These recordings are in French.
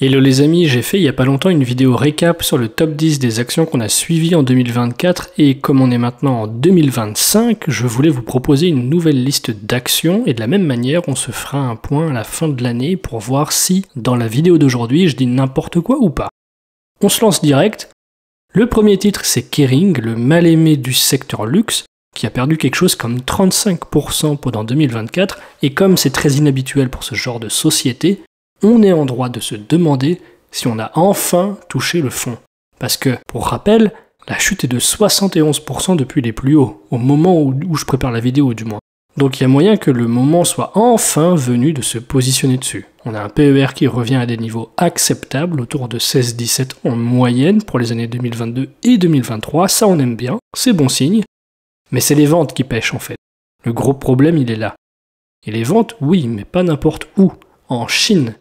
Hello les amis, j'ai fait il y a pas longtemps une vidéo récap sur le top 10 des actions qu'on a suivies en 2024 et comme on est maintenant en 2025, je voulais vous proposer une nouvelle liste d'actions et de la même manière on se fera un point à la fin de l'année pour voir si dans la vidéo d'aujourd'hui je dis n'importe quoi ou pas. On se lance direct. Le premier titre c'est Kering, le mal-aimé du secteur luxe, qui a perdu quelque chose comme 35% pendant 2024 et comme c'est très inhabituel pour ce genre de société, on est en droit de se demander si on a enfin touché le fond. Parce que, pour rappel, la chute est de 71% depuis les plus hauts, au moment où je prépare la vidéo du moins. Donc il y a moyen que le moment soit enfin venu de se positionner dessus. On a un PER qui revient à des niveaux acceptables, autour de 16-17 en moyenne pour les années 2022 et 2023, ça on aime bien, c'est bon signe. Mais c'est les ventes qui pêchent en fait. Le gros problème il est là. Et les ventes, oui, mais pas n'importe où, en Chine.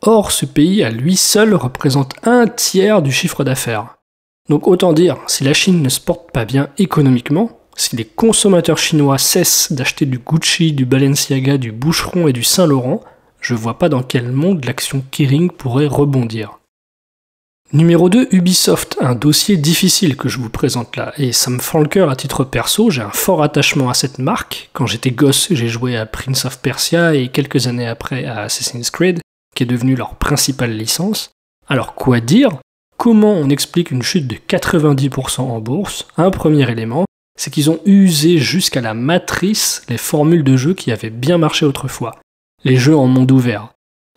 Or, ce pays à lui seul représente un tiers du chiffre d'affaires. Donc autant dire, si la Chine ne se porte pas bien économiquement, si les consommateurs chinois cessent d'acheter du Gucci, du Balenciaga, du Boucheron et du Saint-Laurent, je vois pas dans quel monde l'action Kering pourrait rebondir. Numéro 2, Ubisoft, un dossier difficile que je vous présente là, et ça me fend le cœur à titre perso, j'ai un fort attachement à cette marque. Quand j'étais gosse, j'ai joué à Prince of Persia et quelques années après à Assassin's Creed, qui est devenue leur principale licence. Alors quoi dire? Comment on explique une chute de 90% en bourse? Un premier élément, c'est qu'ils ont usé jusqu'à la matrice les formules de jeu qui avaient bien marché autrefois. Les jeux en monde ouvert.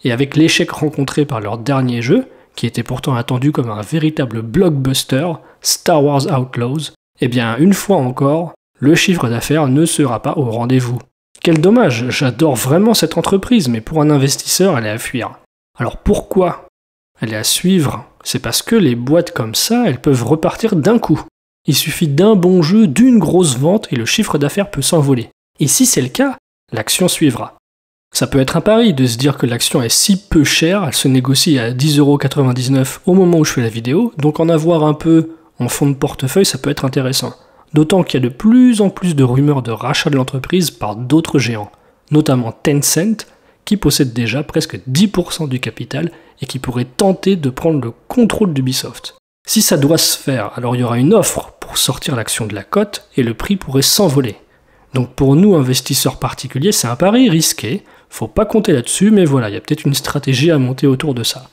Et avec l'échec rencontré par leur dernier jeu, qui était pourtant attendu comme un véritable blockbuster, Star Wars Outlaws, eh bien une fois encore, le chiffre d'affaires ne sera pas au rendez-vous. Quel dommage, j'adore vraiment cette entreprise, mais pour un investisseur, elle est à fuir. Alors pourquoi elle est à suivre? C'est parce que les boîtes comme ça, elles peuvent repartir d'un coup. Il suffit d'un bon jeu, d'une grosse vente, et le chiffre d'affaires peut s'envoler. Et si c'est le cas, l'action suivra. Ça peut être un pari de se dire que l'action est si peu chère, elle se négocie à 10,99€ au moment où je fais la vidéo, donc en avoir un peu en fond de portefeuille, ça peut être intéressant. D'autant qu'il y a de plus en plus de rumeurs de rachat de l'entreprise par d'autres géants, notamment Tencent, qui possède déjà presque 10% du capital et qui pourrait tenter de prendre le contrôle d'Ubisoft. Si ça doit se faire, alors il y aura une offre pour sortir l'action de la cote et le prix pourrait s'envoler. Donc pour nous, investisseurs particuliers, c'est un pari risqué, faut pas compter là-dessus, mais voilà, il y a peut-être une stratégie à monter autour de ça.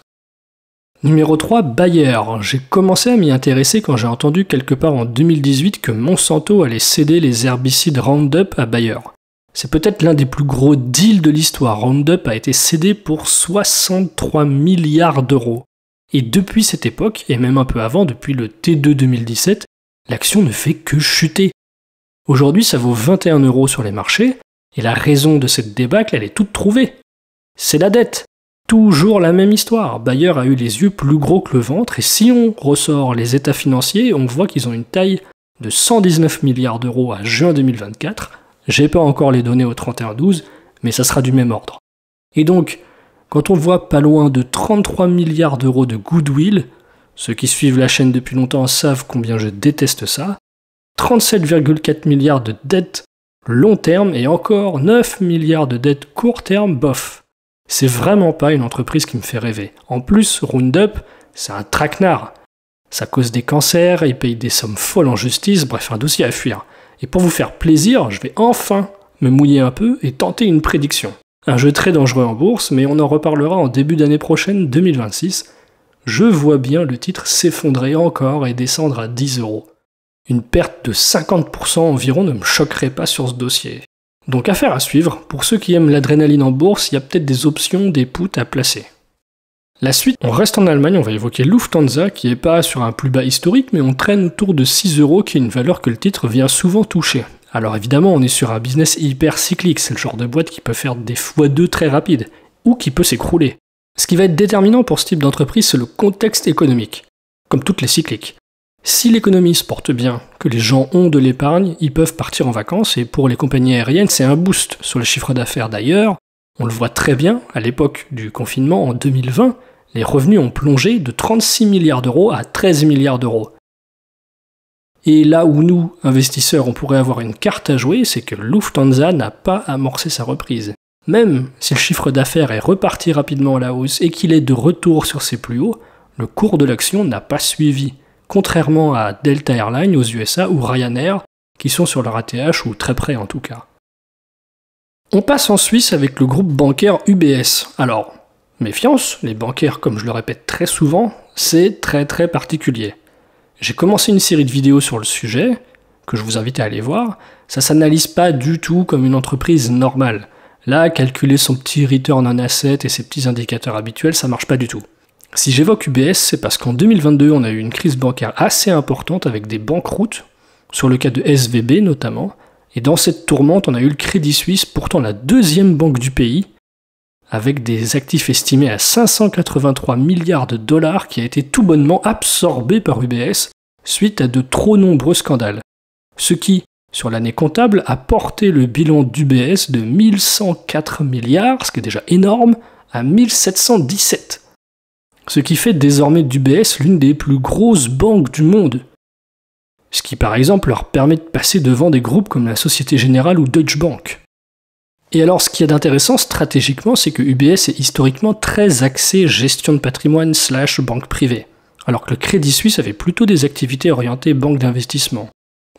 Numéro 3, Bayer. J'ai commencé à m'y intéresser quand j'ai entendu quelque part en 2018 que Monsanto allait céder les herbicides Roundup à Bayer. C'est peut-être l'un des plus gros deals de l'histoire. Roundup a été cédé pour 63 milliards d'euros. Et depuis cette époque, et même un peu avant, depuis le T2 2017, l'action ne fait que chuter. Aujourd'hui, ça vaut 21€ sur les marchés, et la raison de cette débâcle, elle est toute trouvée. C'est la dette. Toujours la même histoire. Bayer a eu les yeux plus gros que le ventre, et si on ressort les états financiers, on voit qu'ils ont une taille de 119 milliards d'euros à juin 2024. J'ai pas encore les données au 31/12, mais ça sera du même ordre. Et donc, quand on voit pas loin de 33 milliards d'euros de goodwill, ceux qui suivent la chaîne depuis longtemps savent combien je déteste ça, 37,4 milliards de dettes long terme et encore 9 milliards de dettes court terme, bof. C'est vraiment pas une entreprise qui me fait rêver. En plus, Roundup, c'est un traquenard. Ça cause des cancers, il paye des sommes folles en justice, bref, un dossier à fuir. Et pour vous faire plaisir, je vais enfin me mouiller un peu et tenter une prédiction. Un jeu très dangereux en bourse, mais on en reparlera en début d'année prochaine, 2026. Je vois bien le titre s'effondrer encore et descendre à 10€. Une perte de 50% environ ne me choquerait pas sur ce dossier. Donc affaire à suivre, pour ceux qui aiment l'adrénaline en bourse, il y a peut-être des options, des puts à placer. La suite, on reste en Allemagne, on va évoquer Lufthansa, qui est pas sur un plus bas historique, mais on traîne autour de 6€, qui est une valeur que le titre vient souvent toucher. Alors évidemment, on est sur un business hyper cyclique, c'est le genre de boîte qui peut faire des x2 très rapides, ou qui peut s'écrouler. Ce qui va être déterminant pour ce type d'entreprise, c'est le contexte économique, comme toutes les cycliques. Si l'économie se porte bien, que les gens ont de l'épargne, ils peuvent partir en vacances et pour les compagnies aériennes, c'est un boost sur le chiffre d'affaires d'ailleurs. On le voit très bien, à l'époque du confinement en 2020, les revenus ont plongé de 36 milliards d'euros à 13 milliards d'euros. Et là où nous, investisseurs, on pourrait avoir une carte à jouer, c'est que Lufthansa n'a pas amorcé sa reprise. Même si le chiffre d'affaires est reparti rapidement à la hausse et qu'il est de retour sur ses plus hauts, le cours de l'action n'a pas suivi, contrairement à Delta Airlines aux USA ou Ryanair, qui sont sur leur ATH ou très près en tout cas. On passe en Suisse avec le groupe bancaire UBS. Alors, méfiance, les bancaires, comme je le répète très souvent, c'est très particulier. J'ai commencé une série de vidéos sur le sujet, que je vous invite à aller voir. Ça s'analyse pas du tout comme une entreprise normale. Là, calculer son petit return on asset et ses petits indicateurs habituels, ça marche pas du tout. Si j'évoque UBS, c'est parce qu'en 2022, on a eu une crise bancaire assez importante avec des banqueroutes, sur le cas de SVB notamment, et dans cette tourmente, on a eu le Crédit Suisse, pourtant la deuxième banque du pays, avec des actifs estimés à 583 milliards de dollars qui a été tout bonnement absorbé par UBS suite à de trop nombreux scandales. Ce qui, sur l'année comptable, a porté le bilan d'UBS de 1104 milliards, ce qui est déjà énorme, à 1717. Ce qui fait désormais d'UBS l'une des plus grosses banques du monde. Ce qui par exemple leur permet de passer devant des groupes comme la Société Générale ou Deutsche Bank. Et alors ce qu'il y a d'intéressant stratégiquement, c'est que UBS est historiquement très axé gestion de patrimoine / banque privée, alors que le Crédit Suisse avait plutôt des activités orientées banque d'investissement.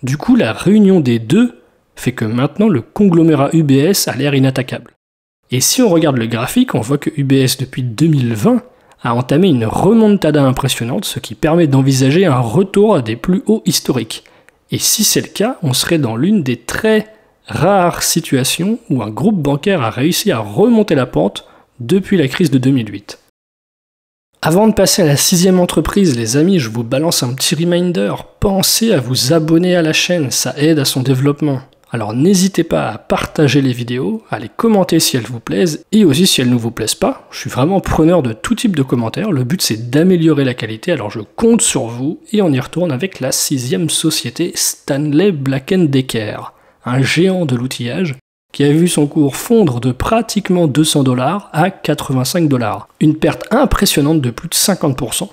Du coup, la réunion des deux fait que maintenant le conglomérat UBS a l'air inattaquable. Et si on regarde le graphique, on voit que UBS depuis 2020 a entamé une remontada impressionnante, ce qui permet d'envisager un retour à des plus hauts historiques. Et si c'est le cas, on serait dans l'une des très rares situations où un groupe bancaire a réussi à remonter la pente depuis la crise de 2008. Avant de passer à la 6e entreprise, les amis, je vous balance un petit reminder. Pensez à vous abonner à la chaîne, ça aide à son développement. Alors n'hésitez pas à partager les vidéos, à les commenter si elles vous plaisent, et aussi si elles ne vous plaisent pas. Je suis vraiment preneur de tout type de commentaires, le but c'est d'améliorer la qualité, alors je compte sur vous, et on y retourne avec la 6e société Stanley Black & Decker, un géant de l'outillage, qui a vu son cours fondre de pratiquement 200 $ à 85 $. Une perte impressionnante de plus de 50%.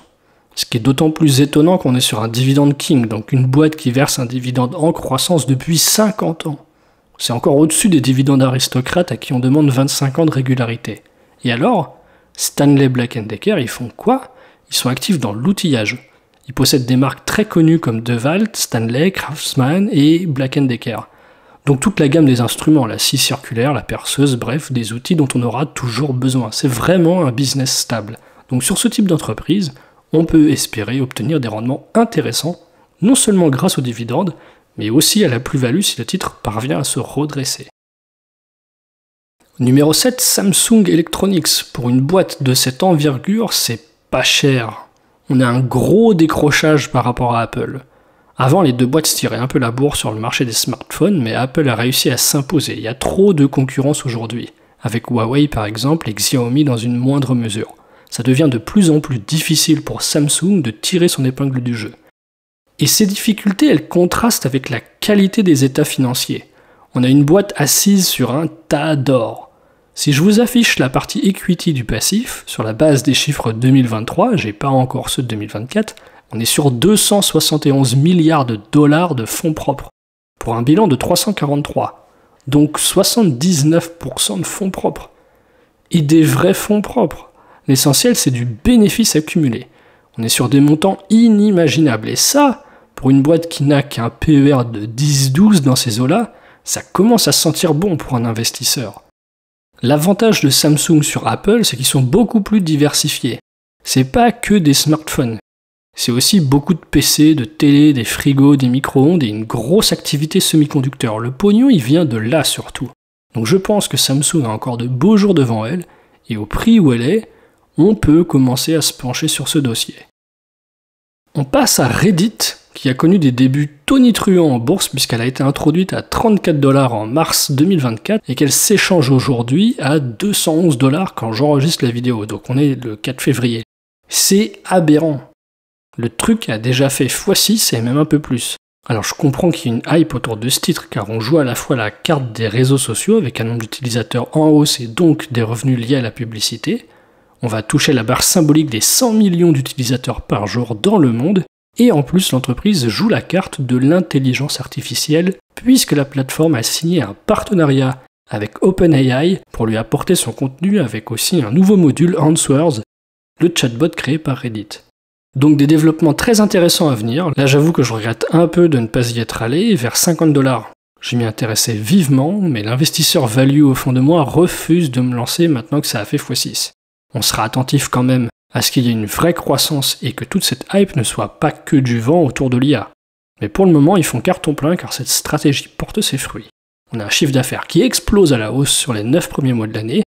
Ce qui est d'autant plus étonnant qu'on est sur un dividende king, donc une boîte qui verse un dividende en croissance depuis 50 ans. C'est encore au-dessus des dividendes aristocrates à qui on demande 25 ans de régularité. Et alors, Stanley Black & Decker, ils font quoi? Ils sont actifs dans l'outillage. Ils possèdent des marques très connues comme DeWalt, Stanley, Craftsman et Black & Decker. Donc toute la gamme des instruments, la scie circulaire, la perceuse, bref, des outils dont on aura toujours besoin. C'est vraiment un business stable. Donc sur ce type d'entreprise, on peut espérer obtenir des rendements intéressants, non seulement grâce aux dividendes, mais aussi à la plus-value si le titre parvient à se redresser. Numéro 7, Samsung Electronics. Pour une boîte de cette envergure, c'est pas cher. On a un gros décrochage par rapport à Apple. Avant, les deux boîtes se tiraient un peu la bourre sur le marché des smartphones, mais Apple a réussi à s'imposer. Il y a trop de concurrence aujourd'hui, avec Huawei par exemple et Xiaomi dans une moindre mesure. Ça devient de plus en plus difficile pour Samsung de tirer son épingle du jeu. Et ces difficultés, elles contrastent avec la qualité des états financiers. On a une boîte assise sur un tas d'or. Si je vous affiche la partie equity du passif, sur la base des chiffres 2023, j'ai pas encore ceux de 2024, on est sur 271 milliards de dollars de fonds propres, pour un bilan de 343, donc 79% de fonds propres. Et des vrais fonds propres. L'essentiel, c'est du bénéfice accumulé. On est sur des montants inimaginables, et ça, pour une boîte qui n'a qu'un PER de 10-12 dans ces eaux-là, ça commence à sentir bon pour un investisseur. L'avantage de Samsung sur Apple, c'est qu'ils sont beaucoup plus diversifiés. C'est pas que des smartphones. C'est aussi beaucoup de PC, de télé, des frigos, des micro-ondes et une grosse activité semi-conducteur. Le pognon, il vient de là surtout. Donc je pense que Samsung a encore de beaux jours devant elle, et au prix où elle est, on peut commencer à se pencher sur ce dossier. On passe à Reddit, qui a connu des débuts tonitruants en bourse puisqu'elle a été introduite à 34 $ en mars 2024 et qu'elle s'échange aujourd'hui à 211 $ quand j'enregistre la vidéo, donc on est le 4 février. C'est aberrant. Le truc a déjà fait x6 et même un peu plus. Alors je comprends qu'il y ait une hype autour de ce titre car on joue à la fois la carte des réseaux sociaux avec un nombre d'utilisateurs en hausse et donc des revenus liés à la publicité. On va toucher la barre symbolique des 100 millions d'utilisateurs par jour dans le monde. Et en plus, l'entreprise joue la carte de l'intelligence artificielle, puisque la plateforme a signé un partenariat avec OpenAI pour lui apporter son contenu avec aussi un nouveau module Answers, le chatbot créé par Reddit. Donc des développements très intéressants à venir. Là j'avoue que je regrette un peu de ne pas y être allé, vers 50$. Je m'y intéressais vivement, mais l'investisseur value au fond de moi refuse de me lancer maintenant que ça a fait x6. On sera attentif quand même à ce qu'il y ait une vraie croissance et que toute cette hype ne soit pas que du vent autour de l'IA. Mais pour le moment, ils font carton plein car cette stratégie porte ses fruits. On a un chiffre d'affaires qui explose à la hausse sur les 9 premiers mois de l'année,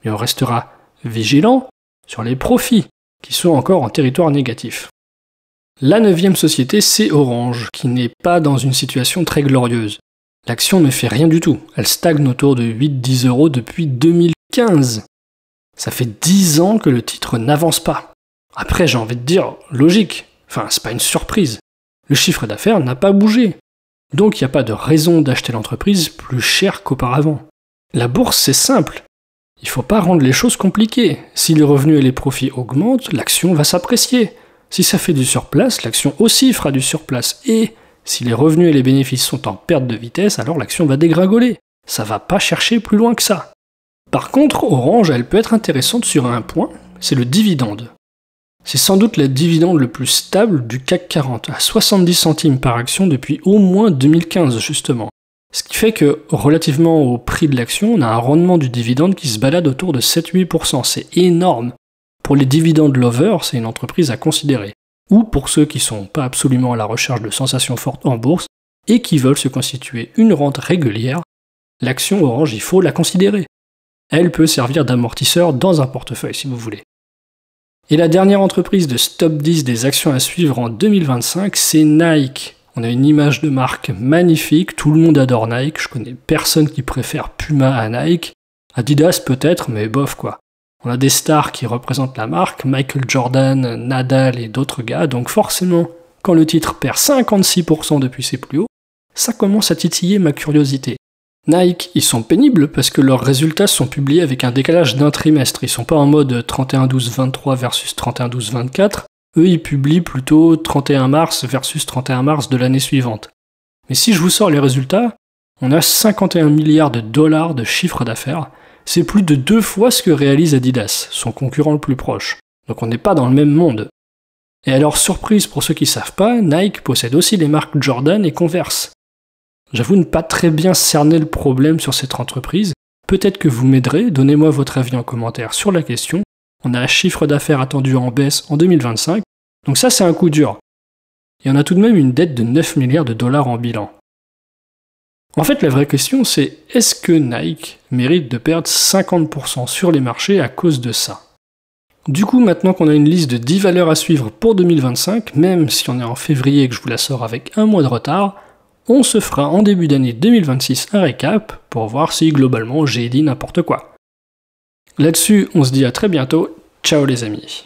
mais on restera vigilant sur les profits qui sont encore en territoire négatif. La 9e société, c'est Orange, qui n'est pas dans une situation très glorieuse. L'action ne fait rien du tout, elle stagne autour de 8-10 € depuis 2015. Ça fait 10 ans que le titre n'avance pas. Après, j'ai envie de dire, logique, enfin, c'est pas une surprise. Le chiffre d'affaires n'a pas bougé. Donc il n'y a pas de raison d'acheter l'entreprise plus cher qu'auparavant. La bourse, c'est simple. Il faut pas rendre les choses compliquées. Si les revenus et les profits augmentent, l'action va s'apprécier. Si ça fait du surplace, l'action aussi fera du surplace. Et si les revenus et les bénéfices sont en perte de vitesse, alors l'action va dégringoler. Ça va pas chercher plus loin que ça. Par contre, Orange, elle peut être intéressante sur un point, c'est le dividende. C'est sans doute le dividende le plus stable du CAC 40, à 70 centimes par action depuis au moins 2015 justement. Ce qui fait que, relativement au prix de l'action, on a un rendement du dividende qui se balade autour de 7-8%, c'est énorme. Pour les dividendes lovers, c'est une entreprise à considérer. Ou pour ceux qui sont pas absolument à la recherche de sensations fortes en bourse et qui veulent se constituer une rente régulière, l'action Orange, il faut la considérer. Elle peut servir d'amortisseur dans un portefeuille si vous voulez. Et la dernière entreprise de ce top 10 des actions à suivre en 2025, c'est Nike. On a une image de marque magnifique, tout le monde adore Nike, je connais personne qui préfère Puma à Nike. Adidas peut-être, mais bof quoi. On a des stars qui représentent la marque, Michael Jordan, Nadal et d'autres gars, donc forcément, quand le titre perd 56% depuis ses plus hauts, ça commence à titiller ma curiosité. Nike, ils sont pénibles parce que leurs résultats sont publiés avec un décalage d'un trimestre. Ils sont pas en mode 31-12-23 versus 31-12-24. Eux, ils publient plutôt 31 mars versus 31 mars de l'année suivante. Mais si je vous sors les résultats, on a 51 milliards de dollars de chiffre d'affaires. C'est plus de 2 fois ce que réalise Adidas, son concurrent le plus proche. Donc on n'est pas dans le même monde. Et alors, surprise pour ceux qui savent pas, Nike possède aussi les marques Jordan et Converse. J'avoue ne pas très bien cerner le problème sur cette entreprise. Peut-être que vous m'aiderez, donnez-moi votre avis en commentaire sur la question. On a un chiffre d'affaires attendu en baisse en 2025, donc ça c'est un coup dur. Et on a tout de même une dette de 9 milliards de dollars en bilan. En fait, la vraie question c'est, est-ce que Nike mérite de perdre 50% sur les marchés à cause de ça? Du coup, maintenant qu'on a une liste de 10 valeurs à suivre pour 2025, même si on est en février et que je vous la sors avec un mois de retard, on se fera en début d'année 2026 un récap pour voir si globalement j'ai dit n'importe quoi. Là-dessus, on se dit à très bientôt, ciao les amis.